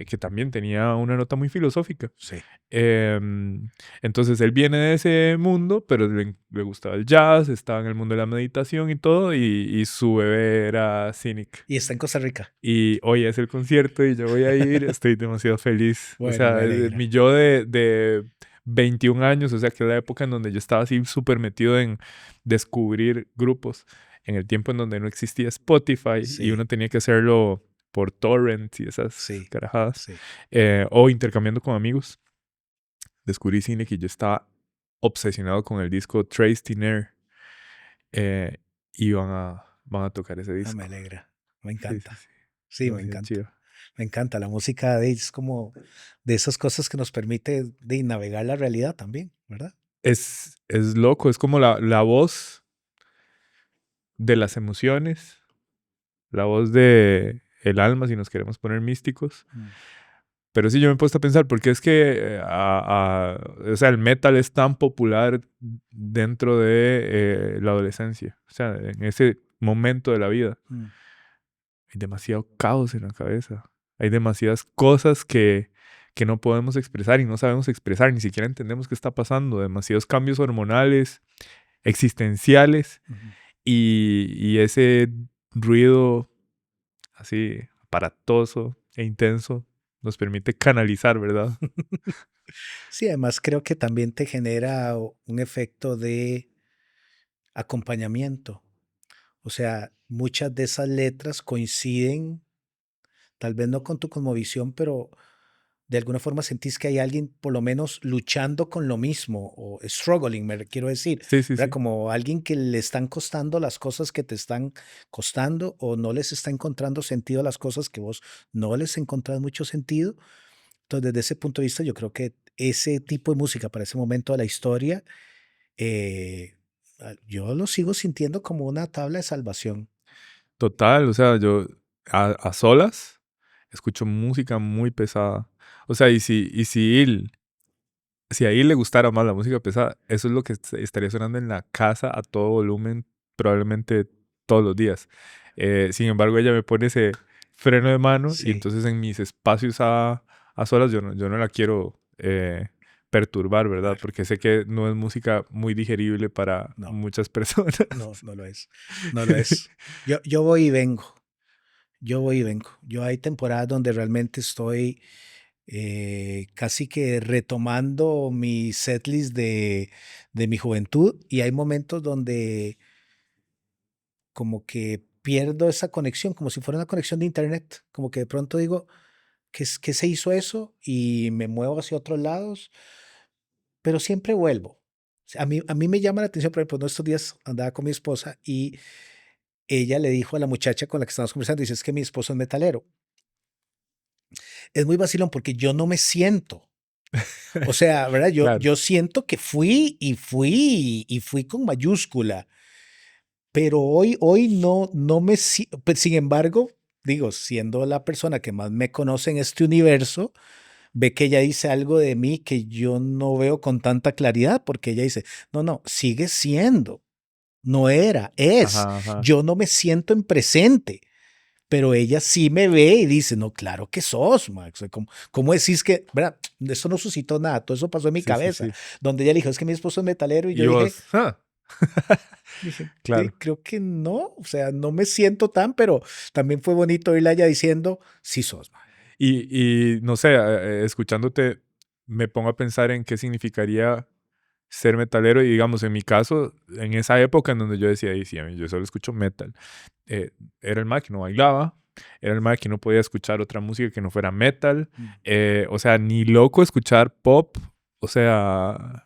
que también tenía una nota muy filosófica. Sí. Entonces él viene de ese mundo, pero le gustaba el jazz, estaba en el mundo de la meditación y todo, y su bebé era Cynic. Y está en Costa Rica. Y hoy es el concierto y yo voy a ir, estoy demasiado feliz. O Bueno, me sea, alegra. mi yo de 21 años, o sea, que es la época en donde yo estaba así súper metido en descubrir grupos, en el tiempo en donde no existía Spotify y Sí, uno tenía que hacerlo por torrents y esas sí, carajadas, sí. o intercambiando con amigos. Descubrí cine que yo estaba obsesionado con el disco Trace Tiner, eh, y van a tocar ese Ah, me disco. alegra. Me Sí, sí, encanta. sí. Sí, me Demasiado encanta. chido. Me encanta. La música de es como de esas cosas que nos permite de navegar la realidad también, ¿verdad? Es loco, es como la voz de las emociones, la voz de el alma, si nos queremos poner místicos. Mm. Pero sí, yo me he puesto a pensar, porque es que o sea, el metal es tan popular dentro de la adolescencia, o sea, en ese momento de la vida. Mm. Hay demasiado caos en la cabeza. Hay demasiadas cosas que no podemos expresar y no sabemos expresar, ni siquiera entendemos qué está pasando. Demasiados cambios hormonales, existenciales, Ujú. y ese ruido así aparatoso e intenso nos permite canalizar, ¿verdad? Sí, además creo que también te genera un efecto de acompañamiento. O sea, muchas de esas letras coinciden, tal vez no con tu cosmovisión, pero de alguna forma sentís que hay alguien por lo menos luchando con lo mismo o struggling, me quiero decir, Sí, sí, ¿verdad? sí. Como alguien que le están costando las cosas que te están costando o no les está encontrando sentido a las cosas que vos no les encontrás mucho sentido. Entonces, desde ese punto de vista, yo creo que ese tipo de música para ese momento de la historia, yo lo sigo sintiendo como una tabla de salvación. Total, o sea, yo a solas escucho música muy pesada. O sea, si a él le gustara más la música pesada, eso es lo que estaría sonando en la casa a todo volumen, probablemente todos los días. Sin embargo, ella me pone ese freno de mano y Sí, entonces en mis espacios a solas yo no la quiero perturbar, ¿verdad? claro. Porque sé que no es música muy digerible para No, muchas personas. no, no lo es. No lo es. Yo voy y vengo. Yo voy y vengo. Yo hay temporadas donde realmente estoy casi que retomando mi setlist de mi juventud y hay momentos donde como que pierdo esa conexión, como si fuera una conexión de internet, como que de pronto digo, ¿qué se hizo eso? Y me muevo hacia otros lados, pero siempre vuelvo. O sea, a mí me llama la atención, por ejemplo, en estos días andaba con mi esposa y ella le dijo a la muchacha con la que estábamos conversando, dice, es que mi esposo es metalero. Es muy vacilón porque yo no me siento. O sea, ¿verdad? Yo, Claro. yo siento que fui con mayúscula, pero hoy no pues, sin embargo, digo, siendo la persona que más me conoce en este universo, ve que ella dice algo de mí que yo no veo con tanta claridad, porque ella dice, no, sigue siendo, no era, es, Ajá, ajá. yo no me siento en presente. Pero ella sí me ve y dice, no, claro que sos, Max. ¿Cómo decís que, verdad? Eso no suscitó nada, todo eso pasó en mi Sí, sí, cabeza, sí. donde ella le dijo, es que mi esposo es metalero y yo Y vos, ah. dije, Claro. creo que no, o sea, no me siento tan, pero también fue bonito oírla ella diciendo, sí sos, Max. Y no sé, escuchándote, me pongo a pensar en qué significaría ser metalero. Y digamos, en mi caso, en esa época en donde yo decía, "Ay, sí, a mí yo solo escucho metal", eh, era el mae que no bailaba, era el mae que no podía escuchar otra música que no fuera metal. Mm. O sea, ni loco escuchar pop. O sea,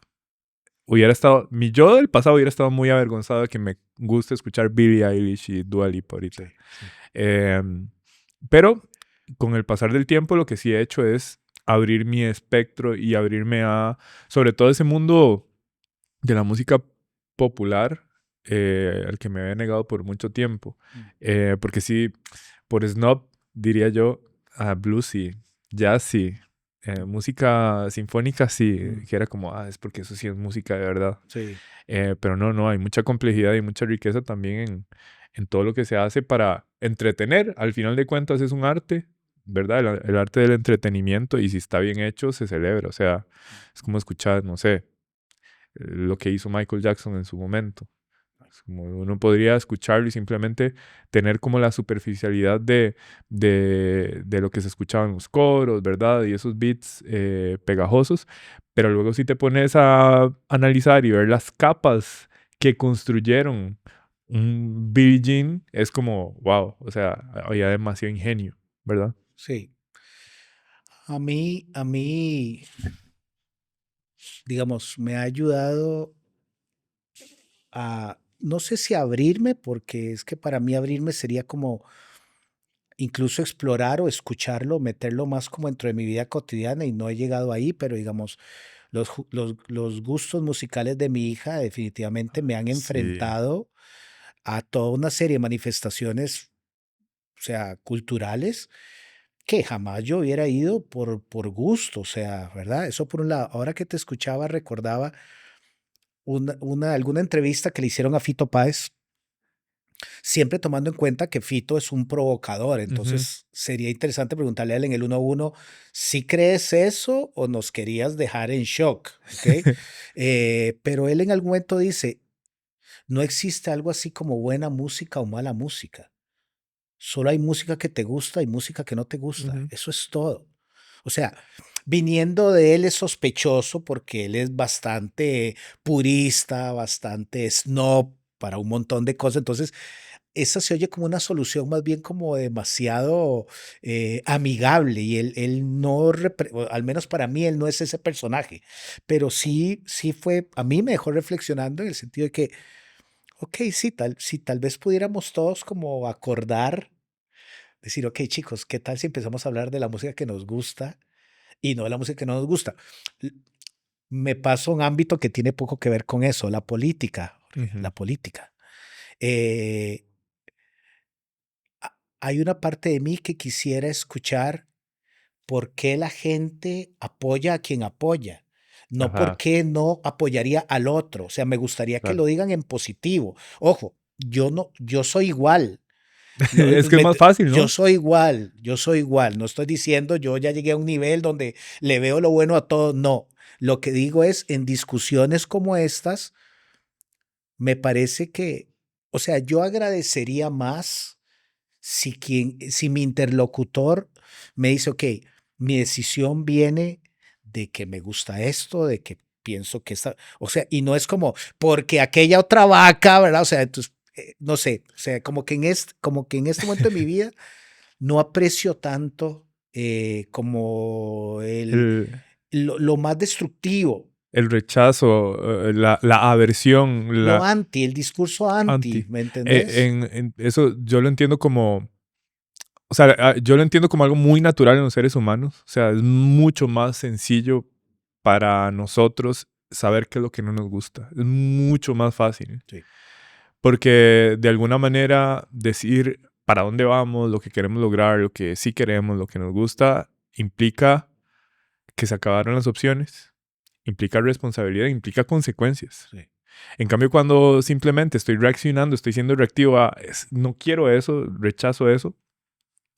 hubiera estado, mi yo del pasado hubiera estado muy avergonzado de que me guste escuchar Billie Eilish y Dua Lipa Sí, ahorita. sí. Em, pero con el pasar del tiempo lo que sí he hecho es abrir mi espectro y abrirme a, sobre todo ese mundo de la música popular, al que me había negado por mucho tiempo. Mm. Porque sí, por snob diría yo, blues sí, jazz sí, música sinfónica sí, Mm. que era como, es porque eso sí es música de verdad. Sí, Pero no, hay mucha complejidad y mucha riqueza también en todo lo que se hace para entretener. Al final de cuentas es un arte, ¿verdad? El arte del entretenimiento y si está bien hecho, se celebra. O sea, es como escuchar, no sé, lo que hizo Michael Jackson en su momento. Es como uno podría escucharlo y simplemente tener como la superficialidad de lo que se escuchaba en los coros, ¿verdad? Y esos beats pegajosos. Pero luego si te pones a analizar y ver las capas que construyeron un Billie Jean, es como, wow, o sea, había demasiado ingenio, ¿verdad? Sí. A mí, digamos, me ha ayudado a, no sé si abrirme, porque es que para mí abrirme sería como incluso explorar o escucharlo, meterlo más como dentro de mi vida cotidiana y no he llegado ahí, pero digamos, los gustos musicales de mi hija definitivamente me han Sí. enfrentado a toda una serie de manifestaciones, o sea, culturales que jamás yo hubiera ido por gusto, o sea, ¿verdad? Eso por un lado. Ahora que te escuchaba, recordaba alguna entrevista que le hicieron a Fito Páez, siempre tomando en cuenta que Fito es un provocador. Ujú. Entonces, sería interesante preguntarle a él en el uno a uno, ¿si crees eso o nos querías dejar en shock? ¿Ok? Pero él en algún momento dice, no existe algo así como buena música o mala música. Solo hay música que te gusta y música que no te gusta. Ujú. Eso es todo. O sea, viniendo de él es sospechoso porque él es bastante purista, bastante snob para un montón de cosas. Entonces, esa se oye como una solución más bien como demasiado amigable y él no, o al menos para mí, él no es ese personaje, pero sí fue, a mí me dejó reflexionando en el sentido de que, ok, sí, tal vez pudiéramos todos como acordar, decir, ok, chicos, ¿qué tal si empezamos a hablar de la música que nos gusta y no de la música que no nos gusta? L- Me paso a un ámbito que tiene poco que ver con eso, la política, Jorge, Ujú. la política. Eh, Hay una parte de mí que quisiera escuchar por qué la gente apoya a quien apoya, no por Ajá, qué no apoyaría al otro. O sea, me gustaría que claro. lo digan en positivo. Ojo, yo no, yo soy igual. Es que es más fácil, Yo ¿no? soy igual, yo soy igual. No estoy diciendo yo ya llegué a un nivel donde le veo lo bueno a todos. No. Lo que digo es en discusiones como estas, me parece que, o sea, yo agradecería más si mi interlocutor me dice, ok, mi decisión viene de que me gusta esto, de que pienso que esta, o sea, y no es como porque aquella otra vaca, ¿verdad? O sea, entonces, no sé, o sea, como que en este momento de mi vida no aprecio tanto como El, lo más destructivo, el rechazo, la aversión, lo la anti, el discurso anti, anti. ¿me entendés? En eso yo lo entiendo como, o sea, yo lo entiendo como algo muy natural en los seres humanos. O sea, es mucho más sencillo para nosotros saber qué es lo que no nos gusta. Es mucho más fácil. Sí. Porque de alguna manera decir para dónde vamos, lo que queremos lograr, lo que sí queremos, lo que nos gusta, implica que se acabaron las opciones, implica responsabilidad, implica consecuencias. Sí. En cambio, cuando simplemente estoy reaccionando, estoy siendo reactivo a no quiero eso, rechazo eso,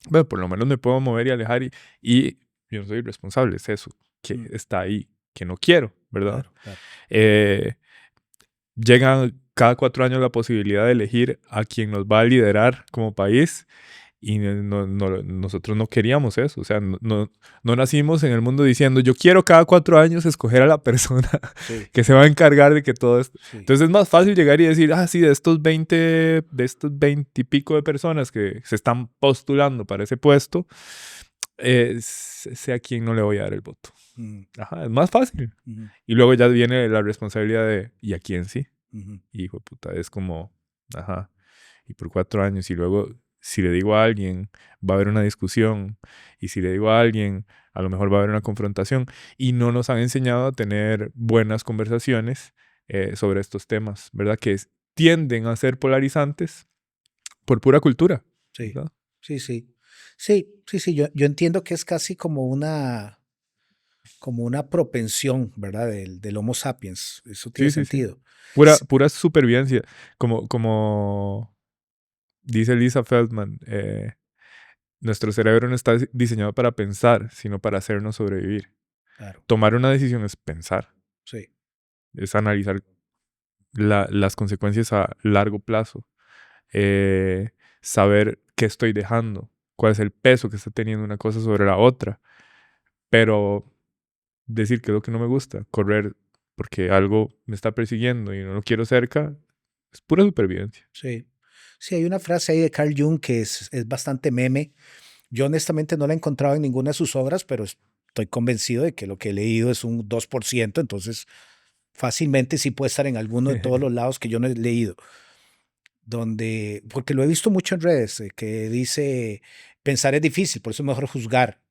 bueno, por lo menos me puedo mover y alejar y yo no soy responsable, es eso que Mm, está ahí, que no quiero, ¿verdad? claro, claro. Eh, Llega cada 4 años la posibilidad de elegir a quien nos va a liderar como país y nosotros no queríamos eso. O sea, no nacimos en el mundo diciendo, yo quiero cada 4 años escoger a la persona Sí, que se va a encargar de que todo esto. sí. Entonces es más fácil llegar y decir, ah, sí, de estos 20 y pico de personas que se están postulando para ese puesto, sé a quién no le voy a dar el voto. Mm, Ajá, es más fácil. ujú, Y luego ya viene la responsabilidad de, ¿y a quién sí? ujú, Y hijo de puta, es como, ajá, y por 4 años, y luego si le digo a alguien, va a haber una discusión, y si le digo a alguien, a lo mejor va a haber una confrontación, y no nos han enseñado a tener buenas conversaciones sobre estos temas, ¿verdad? Tienden a ser polarizantes por pura cultura, sí, ¿verdad? sí, sí. Sí, sí, sí, yo entiendo que es casi como una propensión, ¿verdad? Del Homo sapiens. Eso tiene Sí, sí, sí. sentido. Pura, S- pura supervivencia, como dice Lisa Feldman, Nuestro cerebro no está diseñado para pensar, sino para hacernos sobrevivir. Claro, Tomar una decisión es pensar, sí, es analizar las consecuencias a largo plazo, eh, saber qué estoy dejando, cuál es el peso que está teniendo una cosa sobre la otra, pero decir que es lo que no me gusta, correr porque algo me está persiguiendo y no lo quiero cerca, es pura supervivencia. sí. Sí, hay una frase ahí de Carl Jung que es bastante meme. Yo honestamente no la he encontrado en ninguna de sus obras, pero estoy convencido de que lo que he leído es un 2%, entonces fácilmente sí puede estar en alguno de todos los lados que yo no he leído, donde, porque lo he visto mucho en redes, que dice, pensar es difícil, por eso es mejor juzgar,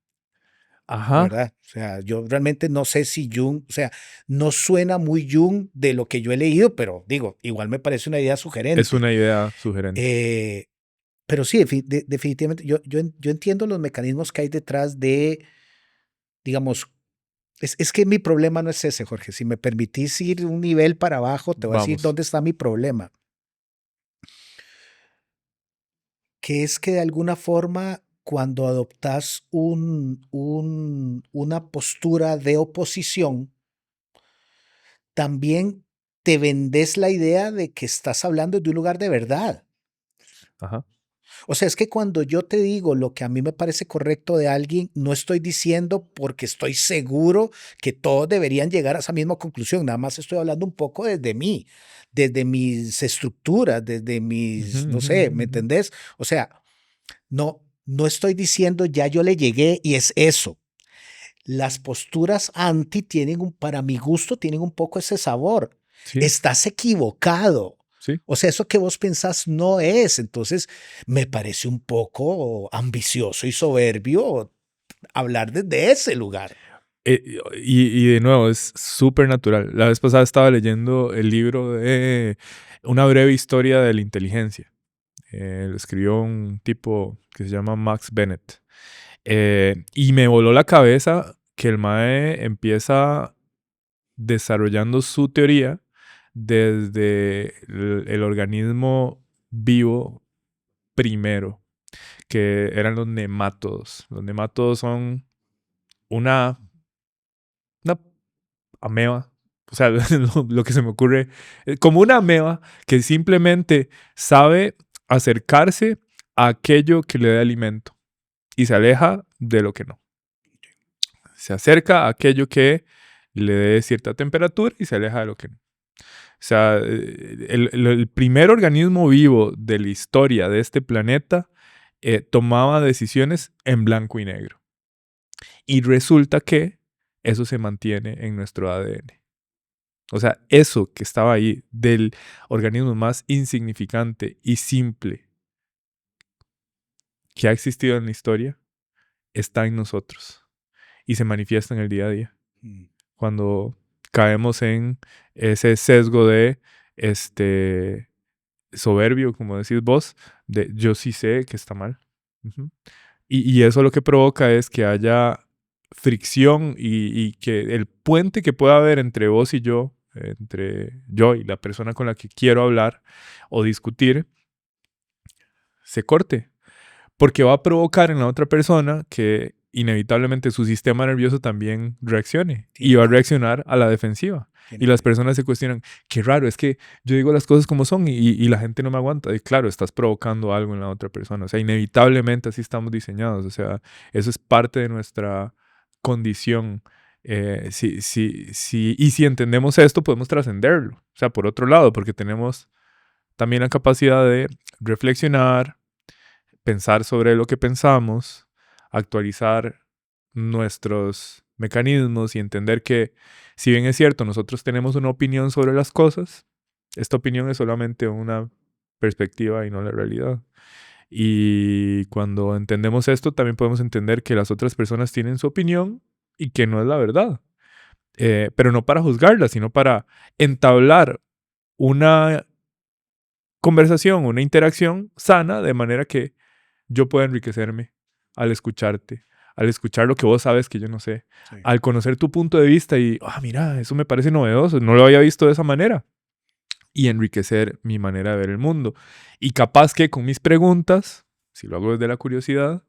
Ajá, ¿verdad? O sea, yo realmente no sé si Jung, o sea, no suena muy Jung de lo que yo he leído, pero digo, igual me parece una idea es sugerente. una idea sugerente. Eh, pero sí, definitivamente, yo entiendo los mecanismos que hay detrás de, digamos, es que mi problema no es ese, Jorge. Si me permitís ir un nivel para abajo, te voy a decir Vamos. dónde está mi problema, que es que de alguna forma, cuando adoptas una postura de oposición, también te vendes la idea de que estás hablando de un lugar de verdad. Ajá. O sea, es que cuando yo te digo lo que a mí me parece correcto de alguien, no estoy diciendo porque estoy seguro que todos deberían llegar a esa misma conclusión. Nada más estoy hablando un poco desde mí, desde mis estructuras, desde Ujú, mis, no ujú, sé, ujú, ¿me ujú. entendés? O sea, no estoy diciendo ya yo le llegué y es eso. Las posturas anti tienen para mi gusto, tienen un poco ese sabor. Sí, Estás equivocado. sí. O sea, eso que vos pensás no es. Entonces, me parece un poco ambicioso y soberbio hablar desde ese lugar. Y de nuevo, es súper natural. La vez pasada estaba leyendo el libro de Una breve historia de la inteligencia. Lo escribió un tipo que se llama Max Bennett. Y me voló la cabeza que el MAE empieza desarrollando su teoría desde el organismo vivo primero, que eran los nemátodos. Los nemátodos son una, una ameba. O sea, lo que se me ocurre, como una ameba que simplemente sabe acercarse a aquello que le dé alimento y se aleja de lo que no. Se acerca a aquello que le dé cierta temperatura y se aleja de lo que no. O sea, el primer organismo vivo de la historia de este planeta tomaba decisiones en blanco y negro. Y resulta que eso se mantiene en nuestro ADN. O sea, eso que estaba ahí del organismo más insignificante y simple que ha existido en la historia, está en nosotros y se manifiesta en el día a día. Mm. Cuando caemos en ese sesgo de este soberbio, como decís vos, de yo sí sé que está mal. Ujú. Y eso lo que provoca es que haya fricción y que el puente que pueda haber entre vos y yo, entre yo y la persona con la que quiero hablar o discutir, se corte. Porque va a provocar en la otra persona que inevitablemente su sistema nervioso también reaccione y Tiene va a cambio, reaccionar a la defensiva. Y tiene las cambio. personas se cuestionan, qué raro, es que yo digo las cosas como son y la gente no me aguanta. Y claro, estás provocando algo en la otra persona. O sea, inevitablemente así estamos diseñados. O sea, eso es parte de nuestra condición. Y si entendemos esto, podemos trascenderlo. O sea, por otro lado, porque tenemos también la capacidad de reflexionar, pensar sobre lo que pensamos, actualizar nuestros mecanismos y entender que, si bien es cierto, nosotros tenemos una opinión sobre las cosas, esta opinión es solamente una perspectiva y no la realidad. Y cuando entendemos esto, también podemos entender que las otras personas tienen su opinión y que no es la verdad. Pero no para juzgarla, sino para entablar una conversación, una interacción sana, de manera que yo puedo enriquecerme al escucharte, al escuchar lo que vos sabes que yo no sé, Sí. al conocer tu punto de vista y, mira, eso me parece novedoso, no lo había visto de esa manera, y enriquecer mi manera de ver el mundo. Y capaz que con mis preguntas, si lo hago desde la curiosidad,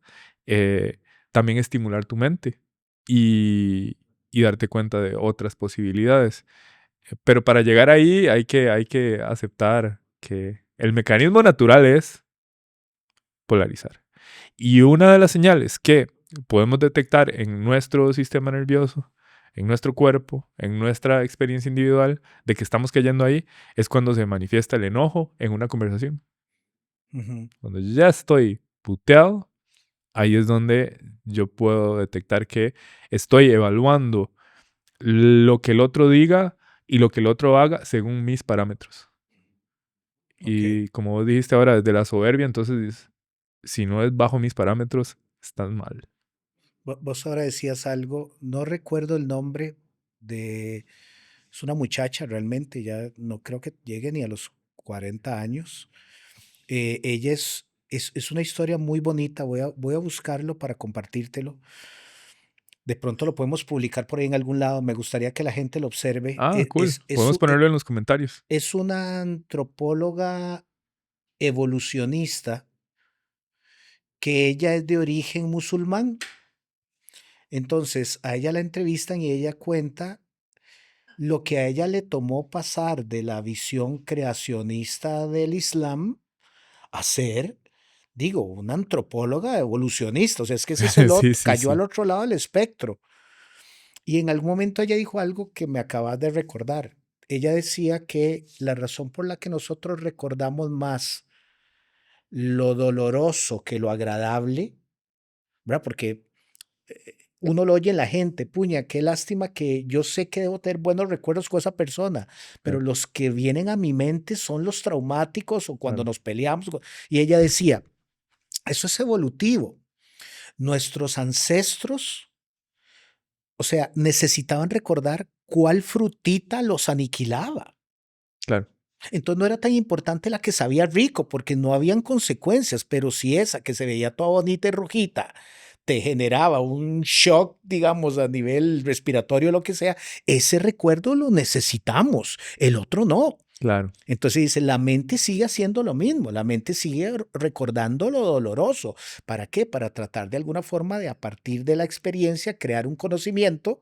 también estimular tu mente y darte cuenta de otras posibilidades. Pero para llegar ahí hay que aceptar que el mecanismo natural es polarizar. Y una de las señales que podemos detectar en nuestro sistema nervioso, en nuestro cuerpo, en nuestra experiencia individual, de que estamos cayendo ahí, es cuando se manifiesta el enojo en una conversación. Ujú. Cuando yo ya estoy puteado, ahí es donde yo puedo detectar que estoy evaluando lo que el otro diga y lo que el otro haga según mis parámetros. Ok. Y como vos dijiste ahora, desde la soberbia, entonces, si no es bajo mis parámetros, estás mal. Vos ahora decías algo, no recuerdo el nombre de, es una muchacha realmente, ya no creo que llegue ni a los 40 años. Ella es una historia muy bonita, voy a buscarlo para compartírtelo. De pronto lo podemos publicar por ahí en algún lado, me gustaría que la gente lo observe. Ah, cool. Podemos ponerlo en los comentarios. Es una antropóloga evolucionista que ella es de origen musulmán. Entonces, a ella la entrevistan y ella cuenta lo que a ella le tomó pasar de la visión creacionista del Islam a ser, digo, una antropóloga evolucionista. O sea, es que ese es el Sí, otro, sí, cayó al sí. otro lado del espectro. Y en algún momento ella dijo algo que me acabas de recordar. Ella decía que la razón por la que nosotros recordamos más lo doloroso que lo agradable, ¿verdad? Porque uno lo oye en la gente, puña, qué lástima que yo sé que debo tener buenos recuerdos con esa persona, pero Claro, los que vienen a mi mente son los traumáticos o cuando claro, nos peleamos. Y ella decía, eso es evolutivo. Nuestros ancestros, o sea, necesitaban recordar cuál frutita los aniquilaba. claro. Entonces no era tan importante la que sabía rico, porque no habían consecuencias, pero si esa que se veía toda bonita y rojita te generaba un shock, digamos, a nivel respiratorio o lo que sea, ese recuerdo lo necesitamos, el otro no. Claro. Entonces dice, la mente sigue haciendo lo mismo, la mente sigue recordando lo doloroso. ¿Para qué? Para tratar de alguna forma de a partir de la experiencia crear un conocimiento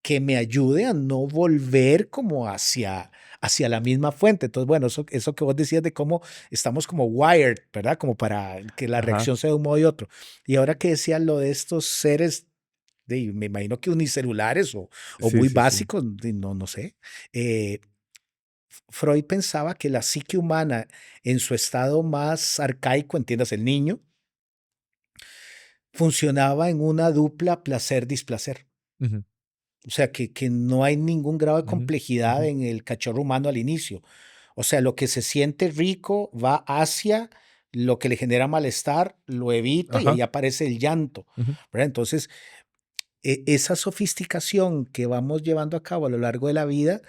que me ayude a no volver como hacia la misma fuente. Entonces, bueno, eso que vos decías de cómo estamos como wired, ¿verdad? Como para que la Ajá. reacción sea de un modo y otro. Y ahora que decías lo de estos seres, me imagino que unicelulares o Sí, muy sí, sí. básicos, no sé. Freud pensaba que la psique humana en su estado más arcaico, entiendas, el niño, funcionaba en una dupla placer-displacer. Ujú, O sea, que no hay ningún grado de ujú, complejidad ujú. en el cachorro humano al inicio. O sea, lo que se siente rico va hacia lo que le genera malestar, lo evita y ahí Ajá. aparece el llanto, Ujú. ¿verdad? Entonces, esa sofisticación que vamos llevando a cabo a lo largo de la vida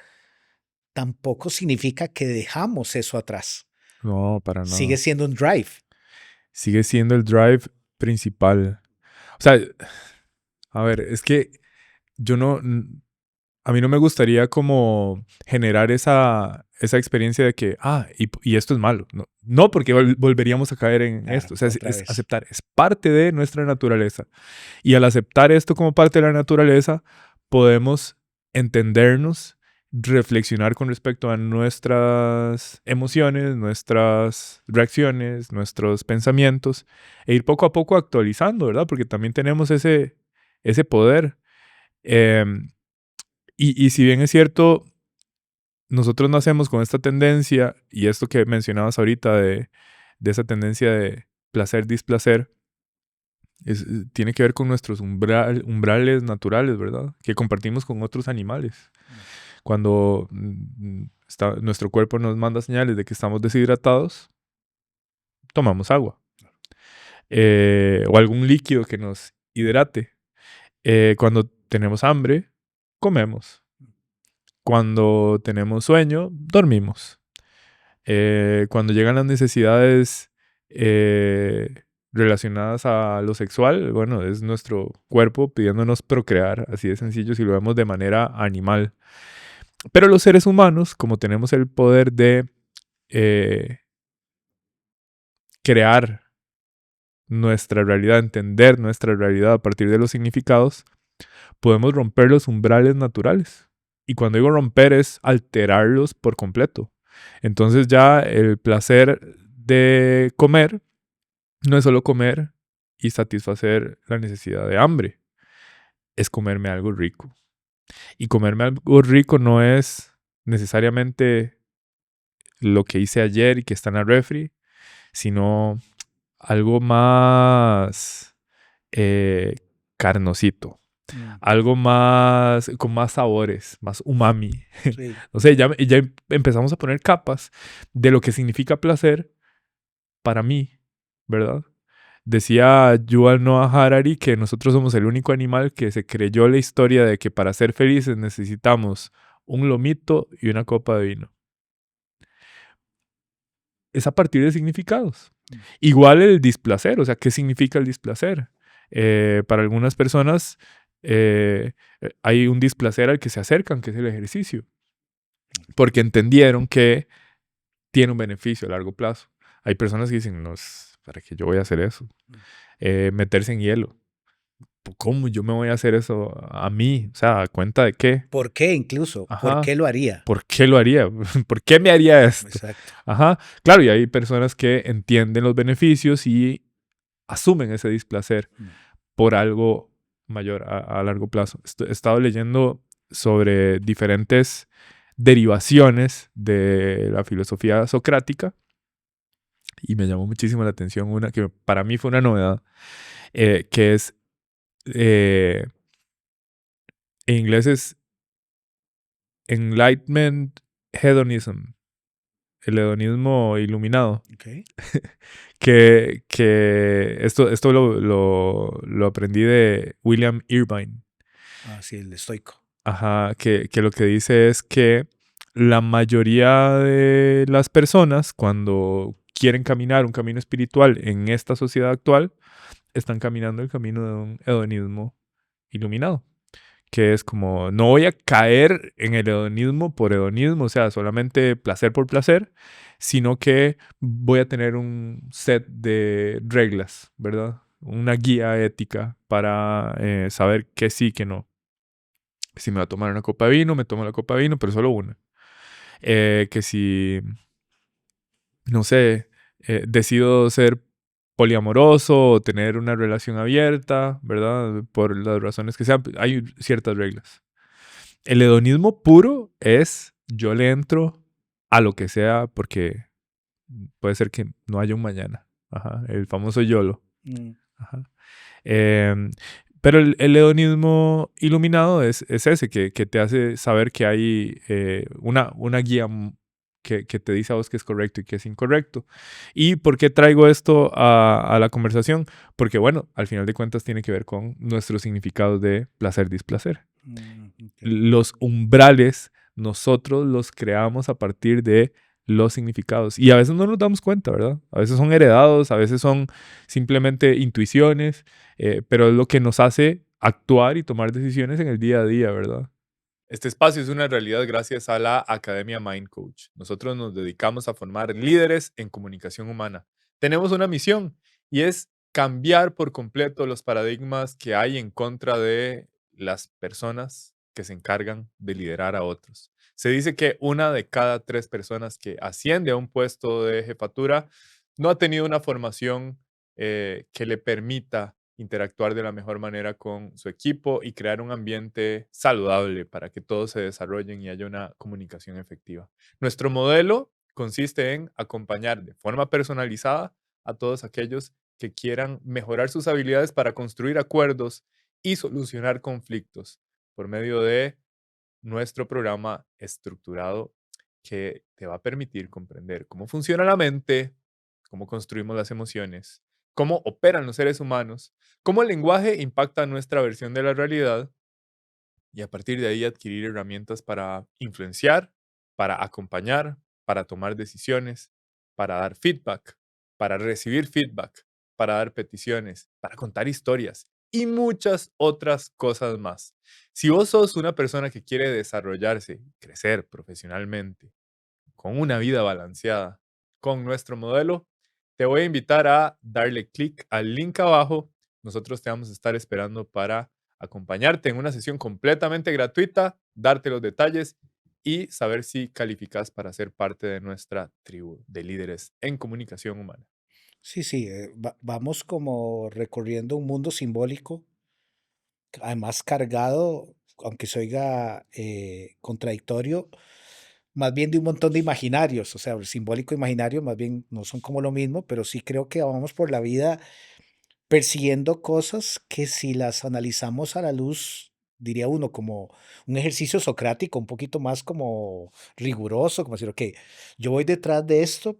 tampoco significa que dejamos eso atrás. No, para Sigue nada. siendo un drive. Sigue siendo el drive principal. O sea, a ver, es que yo no, a mí no me gustaría como generar esa experiencia de que, y esto es malo. No, no porque volveríamos a caer en esto. Claro, O sea, otra es vez. aceptar, es parte de nuestra naturaleza. Y al aceptar esto como parte de la naturaleza, podemos entendernos, reflexionar con respecto a nuestras emociones, nuestras reacciones, nuestros pensamientos, e ir poco a poco actualizando, ¿verdad? Porque también tenemos ese poder. Em, y si bien es cierto, nosotros nacemos con esta tendencia, y esto que mencionabas ahorita de esa tendencia de placer-displacer, tiene que ver con nuestros umbrales naturales, ¿verdad? Que compartimos con otros animales. Cuando nuestro cuerpo nos manda señales de que estamos deshidratados, tomamos agua. O algún líquido que nos hidrate. Cuando tenemos hambre, comemos. Cuando tenemos sueño, dormimos. Cuando llegan las necesidades relacionadas a lo sexual, bueno, es nuestro cuerpo pidiéndonos procrear, así de sencillo si lo vemos de manera animal. Pero los seres humanos, como tenemos el poder de eh, crear nuestra realidad, entender nuestra realidad a partir de los significados, podemos romper los umbrales naturales. Y cuando digo romper es alterarlos por completo. Entonces ya el placer de comer no es solo comer y satisfacer la necesidad de hambre, es comerme algo rico. Y comerme algo rico no es necesariamente lo que hice ayer y que está en la refri, sino algo más eh, carnosito, Mm, algo más, con más sabores, más umami. sí. O sea, ya empezamos a poner capas de lo que significa placer para mí, ¿verdad? Decía Yuval Noah Harari que nosotros somos el único animal que se creyó la historia de que para ser felices necesitamos un lomito y una copa de vino. Es a partir de significados. Mm, Igual el displacer, o sea, ¿qué significa el displacer? Para algunas personas hay un displacer al que se acercan, que es el ejercicio, porque entendieron que tiene un beneficio a largo plazo. Hay personas que dicen, no, ¿para qué yo voy a hacer eso? mm. Meterse en hielo. ¿Cómo yo me voy a hacer eso a mí? O sea, ¿a cuenta de qué? ¿Por qué incluso? ¿Por Ajá. qué lo haría? ¿Por qué lo haría? ¿Por qué me haría esto? Exacto. Ajá. Claro, y hay personas que entienden los beneficios y asumen ese displacer Mm, por algo mayor a largo plazo. He estado leyendo sobre diferentes derivaciones de la filosofía socrática y me llamó muchísimo la atención una que para mí fue una novedad, que es, eh, en inglés es Enlightenment Hedonism, el hedonismo iluminado. ok. Que esto lo aprendí de William Irvine. Ah, sí, el estoico. Ajá, que lo que dice es que la mayoría de las personas, cuando quieren caminar un camino espiritual en esta sociedad actual, están caminando el camino de un hedonismo iluminado. Que es como, no voy a caer en el hedonismo por hedonismo, o sea, solamente placer por placer, sino que voy a tener un set de reglas, ¿verdad? Una guía ética para saber qué sí, qué no. Si me va a tomar una copa de vino, me tomo la copa de vino, pero solo una. Que si, no sé, decido ser poliamoroso o tener una relación abierta, ¿verdad? Por las razones que sean, hay ciertas reglas. El hedonismo puro es yo le entro a lo que sea porque puede ser que no haya un mañana. Ajá, el famoso YOLO. Mm, Ajá. Em, pero el hedonismo iluminado es ese, que te hace saber que hay una guía que te dice a vos que es correcto y que es incorrecto. ¿Y por qué traigo esto a la conversación? Porque, bueno, al final de cuentas tiene que ver con nuestros significados de placer-displacer. ok. Los umbrales nosotros los creamos a partir de los significados. Y a veces no nos damos cuenta, ¿verdad? A veces son heredados, a veces son simplemente intuiciones, pero es lo que nos hace actuar y tomar decisiones en el día a día, ¿verdad? Este espacio es una realidad gracias a la Academia Mind Coach. Nosotros nos dedicamos a formar líderes en comunicación humana. Tenemos una misión y es cambiar por completo los paradigmas que hay en contra de las personas que se encargan de liderar a otros. Se dice que una de cada 3 personas que asciende a un puesto de jefatura no ha tenido una formación que le permita interactuar de la mejor manera con su equipo y crear un ambiente saludable para que todos se desarrollen y haya una comunicación efectiva. Nuestro modelo consiste en acompañar de forma personalizada a todos aquellos que quieran mejorar sus habilidades para construir acuerdos y solucionar conflictos por medio de nuestro programa estructurado que te va a permitir comprender cómo funciona la mente, cómo construimos las emociones, cómo operan los seres humanos, cómo el lenguaje impacta nuestra versión de la realidad y a partir de ahí adquirir herramientas para influenciar, para acompañar, para tomar decisiones, para dar feedback, para recibir feedback, para dar peticiones, para contar historias y muchas otras cosas más. Si vos sos una persona que quiere desarrollarse, crecer profesionalmente, con una vida balanceada, con nuestro modelo, te voy a invitar a darle clic al link abajo. Nosotros te vamos a estar esperando para acompañarte en una sesión completamente gratuita, darte los detalles y saber si calificas para ser parte de nuestra tribu de líderes en comunicación humana. Sí, sí, vamos como recorriendo un mundo simbólico, además cargado, aunque se oiga contradictorio, más bien de un montón de imaginarios, o sea, el simbólico e imaginario más bien no son como lo mismo, pero sí creo que vamos por la vida persiguiendo cosas que si las analizamos a la luz, diría uno, como un ejercicio socrático, un poquito más como riguroso, como decir, ok, yo voy detrás de esto,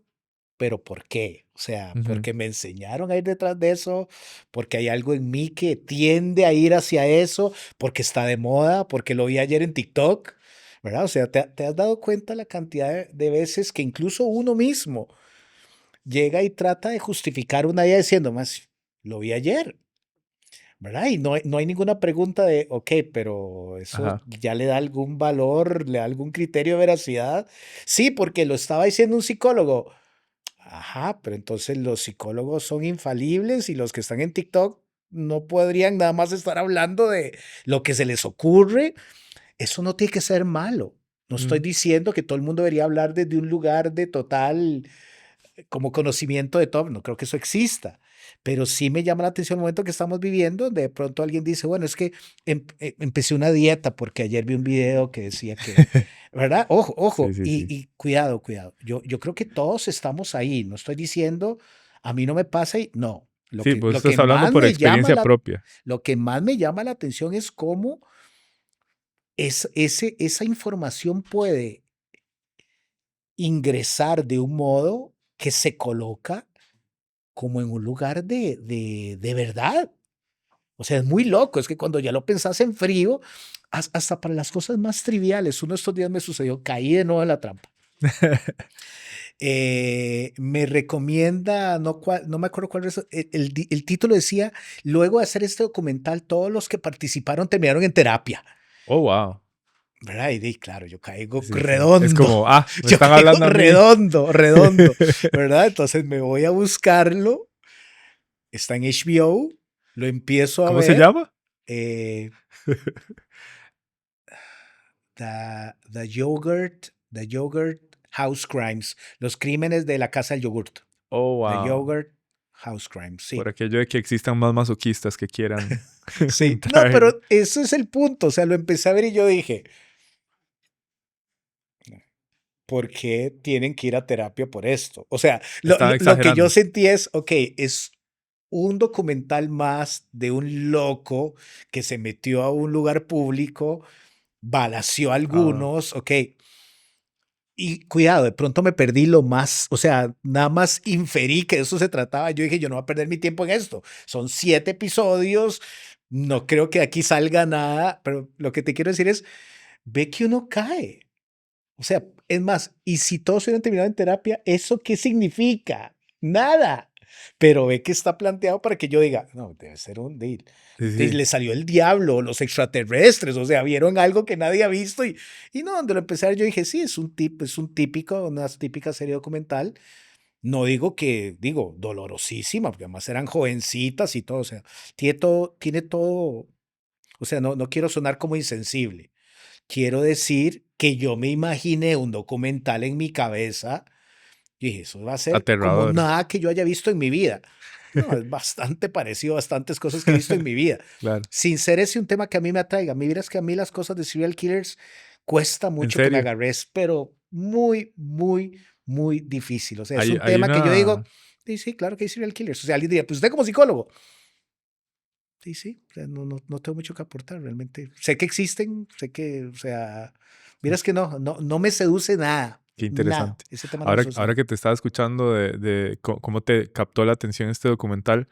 pero ¿por qué? O sea, Ujú, porque me enseñaron a ir detrás de eso, porque hay algo en mí que tiende a ir hacia eso, porque está de moda, porque lo vi ayer en TikTok, ¿verdad? O sea, ¿te has dado cuenta la cantidad de veces que incluso uno mismo llega y trata de justificar una idea diciendo, más, lo vi ayer, ¿verdad? Y no hay ninguna pregunta de, ok, pero eso ajá. ya le da algún valor, le da algún criterio de veracidad. Sí, porque lo estaba diciendo un psicólogo. Ajá, pero entonces los psicólogos son infalibles y los que están en TikTok no podrían nada más estar hablando de lo que se les ocurre. Eso no tiene que ser malo. No estoy Ujú, diciendo que todo el mundo debería hablar desde un lugar de total como conocimiento de todo, no creo que eso exista, pero sí me llama la atención el momento que estamos viviendo, de pronto alguien dice, bueno, es que empecé una dieta porque ayer vi un video que decía que, ¿verdad? Ojo, sí, ojo, sí, sí. y cuidado, cuidado. Yo creo que todos estamos ahí, no estoy diciendo, a mí no me pasa y no. Sí, vos Lo estás que hablando más por me llama experiencia propia. lo que más me llama la atención es cómo esa información puede ingresar de un modo que se coloca como en un lugar de verdad. O sea, es muy loco, es que cuando ya lo pensás en frío, hasta para las cosas más triviales, uno de estos días me sucedió, caí de nuevo en la trampa. Me recomienda, no me acuerdo cuál es, el título decía, luego de hacer este documental, todos los que participaron terminaron en terapia. Oh, wow. ¿Verdad? Y claro, yo caigo Sí, sí. Es redondo, como, me yo están caigo hablando a mí. redondo, redondo, ¿verdad? Entonces me voy a buscarlo, está en HBO, lo empiezo a ¿Cómo se ver. llama? eh, the Yogurt House Crimes, los crímenes de la casa del yogurt. Oh, The wow. Yogurt House Crimes, Por sí. aquello de que existan más masoquistas que quieran Sí, no, entrar. pero eso es el punto. O sea, lo empecé a ver y yo dije, ¿por qué tienen que ir a terapia por esto? O sea, Están lo que yo exagerando. sentí es, ok, es un documental más de un loco que se metió a un lugar público, balació a Ah, algunos, ok. Y cuidado, de pronto me perdí lo más, o sea, nada más inferí que de eso se trataba. Yo dije, yo no voy a perder mi tiempo en esto. Son 7 episodios, no creo que aquí salga nada, pero lo que te quiero decir es, ve que uno cae. O sea, es más, y si todos hubieran terminado en terapia, ¿eso qué significa? Nada. Pero ve que está planteado para que yo diga, no, debe ser un deal. sí, sí. Le salió el diablo, los extraterrestres, o sea, vieron algo que nadie ha visto y no, donde lo empecé a ver, yo dije, sí, es un típico, una típica serie documental. No digo que, digo, dolorosísima, porque además eran jovencitas y todo, o sea, tiene todo, o sea, no quiero sonar como insensible. Quiero decir que yo me imaginé un documental en mi cabeza y dije, eso va a ser como Aterrador. nada que yo haya visto en mi vida. No, es bastante parecido a bastantes cosas que he visto en mi vida. Claro. Sin ser ese un tema que a mí me atraiga. A mí miras que a mí las cosas de serial killers cuesta En mucho que me serio. agarres, pero muy, muy, muy difícil. O sea, es un Hay tema que yo digo, una. sí, sí, claro que hay serial killers. O sea, alguien diría, pues usted como psicólogo. Sí, sí, o sea, no tengo mucho que aportar realmente. Sé que existen, sé que, o sea, miras que no me seduce nada, Qué nada. interesante. Ese tema no me seduce Ahora nada. que te estaba escuchando de cómo te captó la atención este documental,